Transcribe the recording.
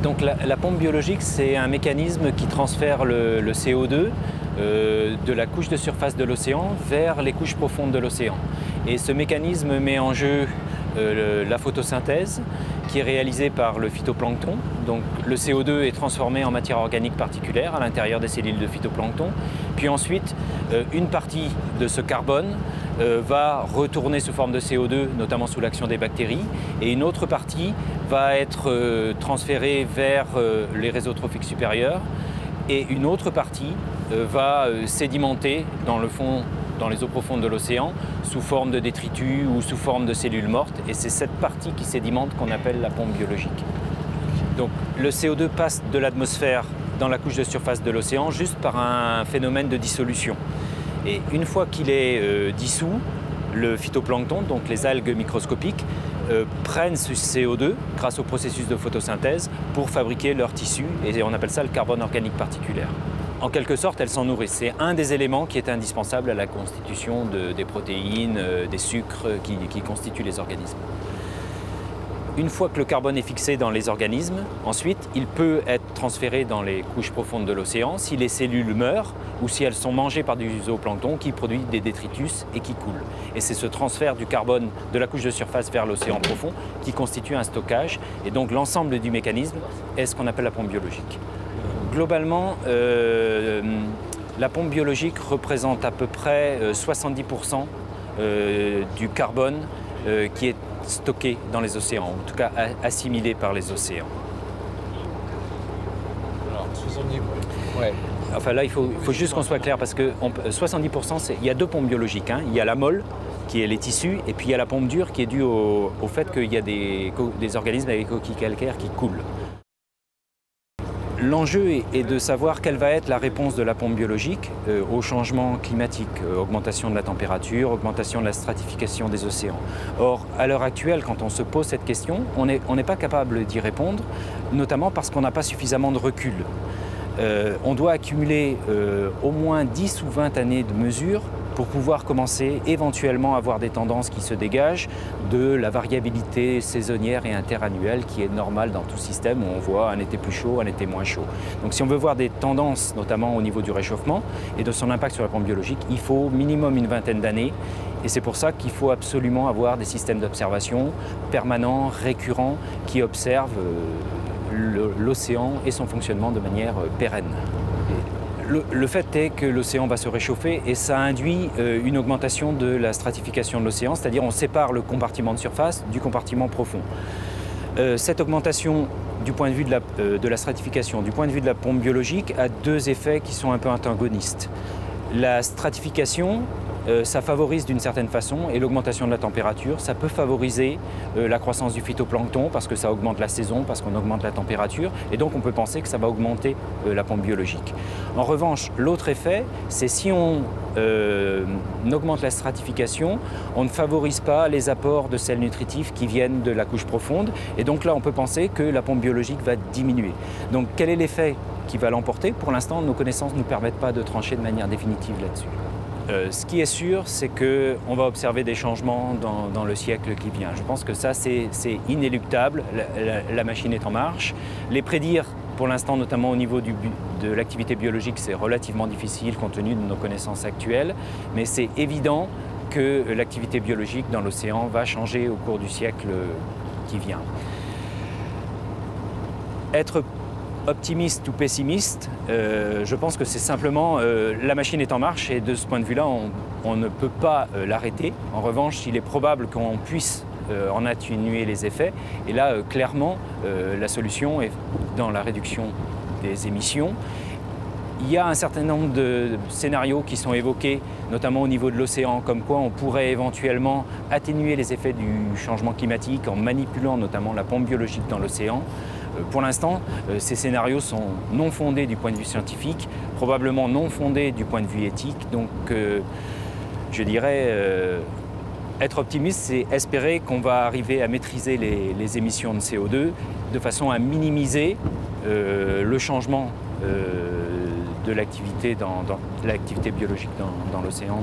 Donc la pompe biologique, c'est un mécanisme qui transfère le CO2 de la couche de surface de l'océan vers les couches profondes de l'océan. Et ce mécanisme met en jeu la photosynthèse qui est réalisée par le phytoplancton. Donc le CO2 est transformé en matière organique particulière à l'intérieur des cellules de phytoplancton. Puis ensuite, une partie de ce carbone va retourner sous forme de CO2, notamment sous l'action des bactéries, et une autre partie va être transférée vers les réseaux trophiques supérieurs, et une autre partie va sédimenter dans le fond, dans les eaux profondes de l'océan, sous forme de détritus ou sous forme de cellules mortes, et c'est cette partie qui sédimente qu'on appelle la pompe biologique. Donc le CO2 passe de l'atmosphère dans la couche de surface de l'océan juste par un phénomène de dissolution. Et une fois qu'il est dissous, le phytoplancton, donc les algues microscopiques, prennent ce CO2 grâce au processus de photosynthèse pour fabriquer leur tissu, et on appelle ça le carbone organique particulier. En quelque sorte, elles s'en nourrissent. C'est un des éléments qui est indispensable à la constitution des protéines, des sucres qui constituent les organismes. Une fois que le carbone est fixé dans les organismes, ensuite, il peut être transféré dans les couches profondes de l'océan si les cellules meurent ou si elles sont mangées par du zooplancton qui produit des détritus et qui coule. Et c'est ce transfert du carbone de la couche de surface vers l'océan profond qui constitue un stockage. Et donc l'ensemble du mécanisme est ce qu'on appelle la pompe biologique. Globalement, la pompe biologique représente à peu près 70% du carbone qui est stocké dans les océans, en tout cas assimilé par les océans. Alors, 70, ouais. Enfin là, il faut juste qu'on soit clair parce que 70%, il y a deux pompes biologiques. Hein. Il y a la molle, qui est les tissus, et puis il y a la pompe dure qui est due au fait qu'il y a des organismes avec coquilles calcaires qui coulent. L'enjeu est de savoir quelle va être la réponse de la pompe biologique au changement climatique, augmentation de la température, augmentation de la stratification des océans. Or, à l'heure actuelle, quand on se pose cette question, on n'est pas capable d'y répondre, notamment parce qu'on n'a pas suffisamment de recul. On doit accumuler au moins 10 ou 20 années de mesures pour pouvoir commencer éventuellement à avoir des tendances qui se dégagent de la variabilité saisonnière et interannuelle qui est normale dans tout système où on voit un été plus chaud, un été moins chaud. Donc si on veut voir des tendances, notamment au niveau du réchauffement et de son impact sur la pompe biologique, il faut minimum une vingtaine d'années. Et c'est pour ça qu'il faut absolument avoir des systèmes d'observation permanents, récurrents, qui observent l'océan et son fonctionnement de manière pérenne. Le fait est que l'océan va se réchauffer et ça induit une augmentation de la stratification de l'océan, c'est-à-dire on sépare le compartiment de surface du compartiment profond. Cette augmentation du point de vue de la stratification, du point de vue de la pompe biologique, a deux effets qui sont un peu antagonistes. La stratification, ça favorise d'une certaine façon, et l'augmentation de la température, ça peut favoriser la croissance du phytoplancton parce que ça augmente la saison, parce qu'on augmente la température, et donc on peut penser que ça va augmenter la pompe biologique. En revanche, l'autre effet, c'est si on augmente la stratification, on ne favorise pas les apports de sels nutritifs qui viennent de la couche profonde, et donc là on peut penser que la pompe biologique va diminuer. Donc quel est l'effet qui va l'emporter? Pour l'instant, nos connaissances ne nous permettent pas de trancher de manière définitive là-dessus. Ce qui est sûr, c'est qu'on va observer des changements dans le siècle qui vient. Je pense que ça, c'est inéluctable. La machine est en marche. Les prédire, pour l'instant, notamment au niveau de l'activité biologique, c'est relativement difficile compte tenu de nos connaissances actuelles. Mais c'est évident que l'activité biologique dans l'océan va changer au cours du siècle qui vient. Être optimiste ou pessimiste, je pense que c'est simplement la machine est en marche et de ce point de vue-là, on ne peut pas l'arrêter. En revanche, il est probable qu'on puisse en atténuer les effets. Et là, clairement, la solution est dans la réduction des émissions. Il y a un certain nombre de scénarios qui sont évoqués, notamment au niveau de l'océan, comme quoi on pourrait éventuellement atténuer les effets du changement climatique en manipulant notamment la pompe biologique dans l'océan. Pour l'instant, ces scénarios sont non fondés du point de vue scientifique, probablement non fondés du point de vue éthique. Donc, je dirais, être optimiste, c'est espérer qu'on va arriver à maîtriser les émissions de CO2 de façon à minimiser le changement de l'activité biologique dans l'océan.